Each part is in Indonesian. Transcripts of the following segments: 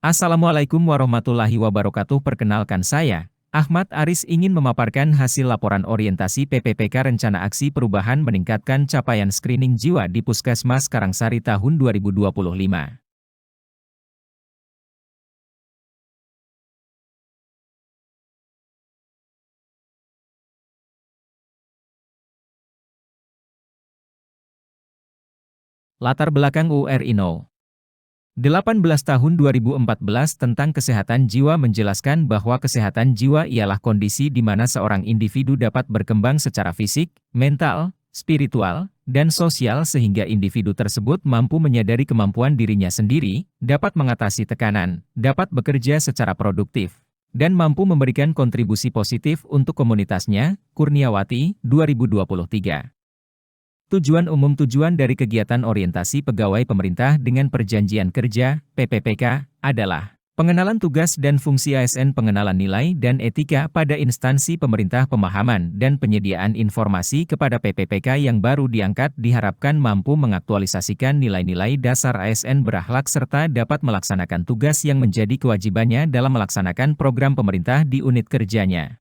Assalamualaikum warahmatullahi wabarakatuh. Perkenalkan saya, Ahmad Aris ingin memaparkan hasil laporan orientasi PPPK Rencana Aksi Perubahan Meningkatkan Capaian Screening Jiwa di Puskesmas Karangsari tahun 2025. Latar belakang URINO 18 tahun 2014 tentang kesehatan jiwa menjelaskan bahwa kesehatan jiwa ialah kondisi di mana seorang individu dapat berkembang secara fisik, mental, spiritual, dan sosial sehingga individu tersebut mampu menyadari kemampuan dirinya sendiri, dapat mengatasi tekanan, dapat bekerja secara produktif, dan mampu memberikan kontribusi positif untuk komunitasnya. Kurniawati, 2023. Tujuan umum dari kegiatan orientasi pegawai pemerintah dengan perjanjian kerja, PPPK, adalah pengenalan tugas dan fungsi ASN, pengenalan nilai dan etika pada instansi pemerintah, pemahaman dan penyediaan informasi kepada PPPK yang baru diangkat diharapkan mampu mengaktualisasikan nilai-nilai dasar ASN berakhlak serta dapat melaksanakan tugas yang menjadi kewajibannya dalam melaksanakan program pemerintah di unit kerjanya.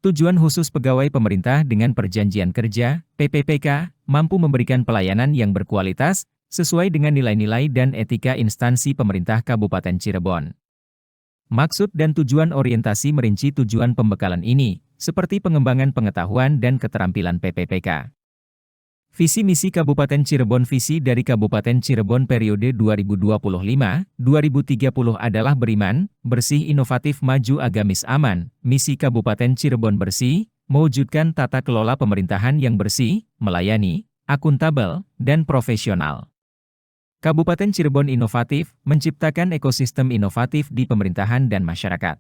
Tujuan khusus pegawai pemerintah dengan perjanjian kerja, PPPK, mampu memberikan pelayanan yang berkualitas, sesuai dengan nilai-nilai dan etika instansi pemerintah Kabupaten Cirebon. Maksud dan tujuan orientasi merinci tujuan pembekalan ini, seperti pengembangan pengetahuan dan keterampilan PPPK. Visi misi Kabupaten Cirebon. Visi dari Kabupaten Cirebon periode 2025-2030 adalah beriman, bersih, inovatif, maju, agamis, aman. Misi Kabupaten Cirebon bersih, mewujudkan tata kelola pemerintahan yang bersih, melayani, akuntabel, dan profesional. Kabupaten Cirebon inovatif, menciptakan ekosistem inovatif di pemerintahan dan masyarakat.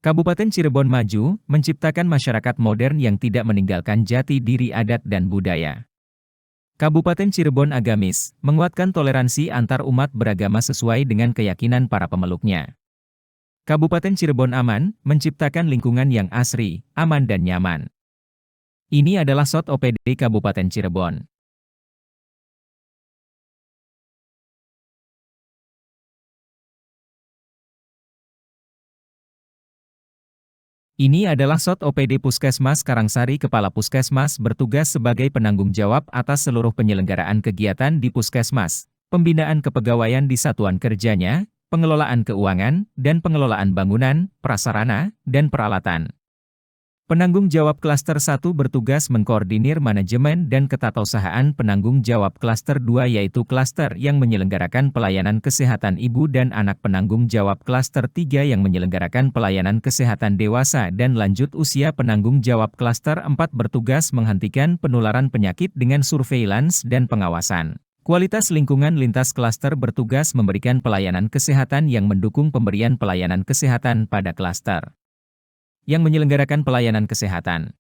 Kabupaten Cirebon maju, menciptakan masyarakat modern yang tidak meninggalkan jati diri adat dan budaya. Kabupaten Cirebon agamis, menguatkan toleransi antar umat beragama sesuai dengan keyakinan para pemeluknya. Kabupaten Cirebon aman, menciptakan lingkungan yang asri, aman dan nyaman. Ini adalah SOT OPD Kabupaten Cirebon. Ini adalah SOT OPD Puskesmas Karangsari. Kepala Puskesmas bertugas sebagai penanggung jawab atas seluruh penyelenggaraan kegiatan di Puskesmas, pembinaan kepegawaian di satuan kerjanya, pengelolaan keuangan, dan pengelolaan bangunan, prasarana, dan peralatan. Penanggung jawab klaster 1 bertugas mengkoordinir manajemen dan ketatausahaan penanggung jawab klaster 2 yaitu klaster yang menyelenggarakan pelayanan kesehatan ibu dan anak, penanggung jawab klaster 3 yang menyelenggarakan pelayanan kesehatan dewasa dan lanjut usia, penanggung jawab klaster 4 bertugas menghentikan penularan penyakit dengan surveillance dan pengawasan. Kualitas lingkungan. Lintas klaster bertugas memberikan pelayanan kesehatan yang mendukung pemberian pelayanan kesehatan pada klaster yang menyelenggarakan pelayanan kesehatan.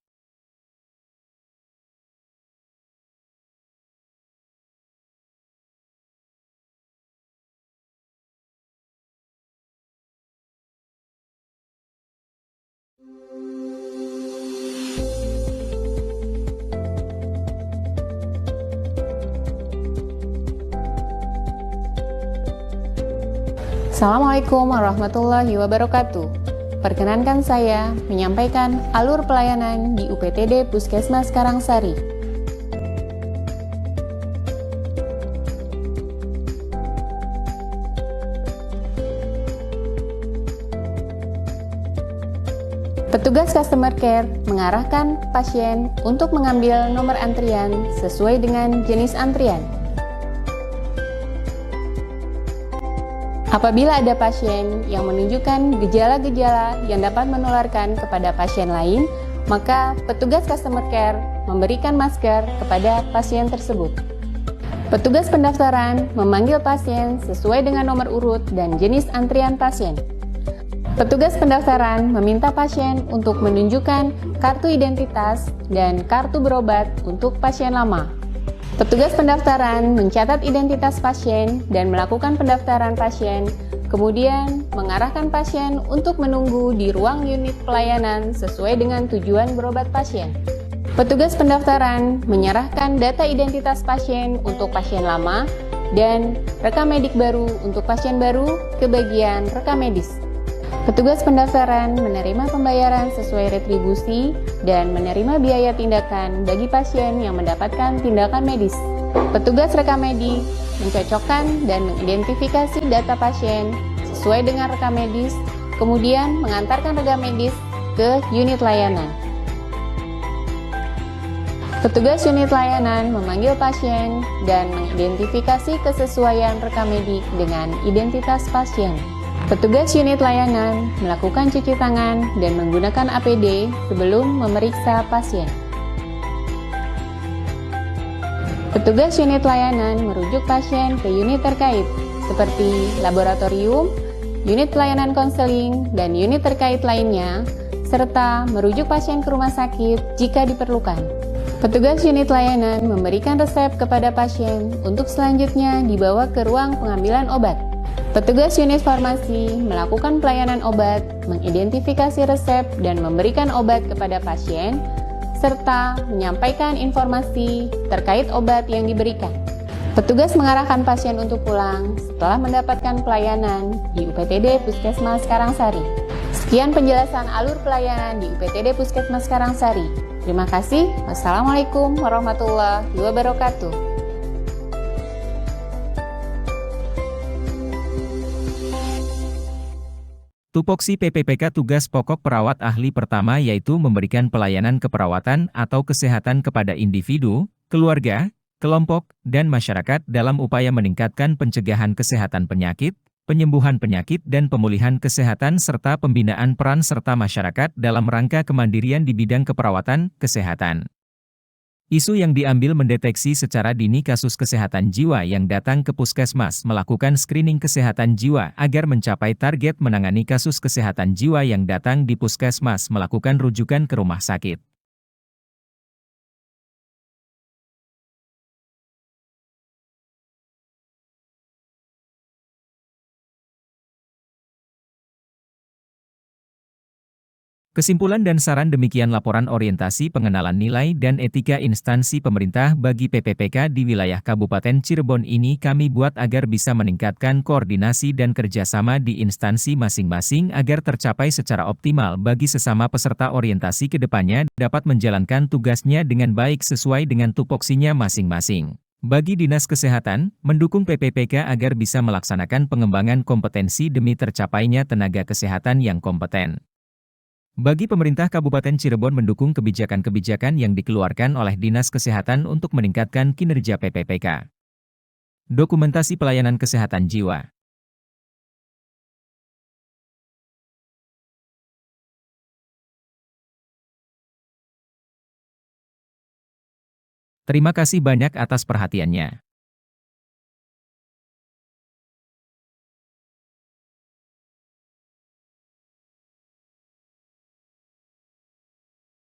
Assalamualaikum warahmatullahi wabarakatuh. Perkenankan saya menyampaikan alur pelayanan di UPTD Puskesmas Karangsari. Petugas customer care mengarahkan pasien untuk mengambil nomor antrian sesuai dengan jenis antrian. Apabila ada pasien yang menunjukkan gejala-gejala yang dapat menularkan kepada pasien lain, maka petugas customer care memberikan masker kepada pasien tersebut. Petugas pendaftaran memanggil pasien sesuai dengan nomor urut dan jenis antrian pasien. Petugas pendaftaran meminta pasien untuk menunjukkan kartu identitas dan kartu berobat untuk pasien lama. Petugas pendaftaran mencatat identitas pasien dan melakukan pendaftaran pasien, kemudian mengarahkan pasien untuk menunggu di ruang unit pelayanan sesuai dengan tujuan berobat pasien. Petugas pendaftaran menyerahkan data identitas pasien untuk pasien lama dan rekam medik baru untuk pasien baru ke bagian rekam medis. Petugas pendaftaran menerima pembayaran sesuai retribusi dan menerima biaya tindakan bagi pasien yang mendapatkan tindakan medis. Petugas rekam medik mencocokkan dan mengidentifikasi data pasien sesuai dengan rekam medis, kemudian mengantarkan rekam medis ke unit layanan. Petugas unit layanan memanggil pasien dan mengidentifikasi kesesuaian rekam medik dengan identitas pasien. Petugas unit layanan melakukan cuci tangan dan menggunakan APD sebelum memeriksa pasien. Petugas unit layanan merujuk pasien ke unit terkait seperti laboratorium, unit pelayanan konseling, dan unit terkait lainnya, serta merujuk pasien ke rumah sakit jika diperlukan. Petugas unit layanan memberikan resep kepada pasien untuk selanjutnya dibawa ke ruang pengambilan obat. Petugas unit farmasi melakukan pelayanan obat, mengidentifikasi resep dan memberikan obat kepada pasien, serta menyampaikan informasi terkait obat yang diberikan. Petugas mengarahkan pasien untuk pulang setelah mendapatkan pelayanan di UPTD Puskesmas Karangsari. Sekian penjelasan alur pelayanan di UPTD Puskesmas Karangsari. Terima kasih. Wassalamualaikum warahmatullahi wabarakatuh. Tupoksi PPPK tugas pokok perawat ahli pertama yaitu memberikan pelayanan keperawatan atau kesehatan kepada individu, keluarga, kelompok, dan masyarakat dalam upaya meningkatkan pencegahan kesehatan penyakit, penyembuhan penyakit dan pemulihan kesehatan serta pembinaan peran serta masyarakat dalam rangka kemandirian di bidang keperawatan, kesehatan. Isu yang diambil mendeteksi secara dini kasus kesehatan jiwa yang datang ke puskesmas melakukan screening kesehatan jiwa agar mencapai target menangani kasus kesehatan jiwa yang datang di puskesmas melakukan rujukan ke rumah sakit. Kesimpulan dan saran demikian laporan orientasi pengenalan nilai dan etika instansi pemerintah bagi PPPK di wilayah Kabupaten Cirebon ini kami buat agar bisa meningkatkan koordinasi dan kerjasama di instansi masing-masing agar tercapai secara optimal bagi sesama peserta orientasi ke depannya dapat menjalankan tugasnya dengan baik sesuai dengan tupoksinya masing-masing. Bagi Dinas Kesehatan, mendukung PPPK agar bisa melaksanakan pengembangan kompetensi demi tercapainya tenaga kesehatan yang kompeten. Bagi pemerintah Kabupaten Cirebon mendukung kebijakan-kebijakan yang dikeluarkan oleh Dinas Kesehatan untuk meningkatkan kinerja PPPK. Dokumentasi pelayanan kesehatan jiwa. Terima kasih banyak atas perhatiannya.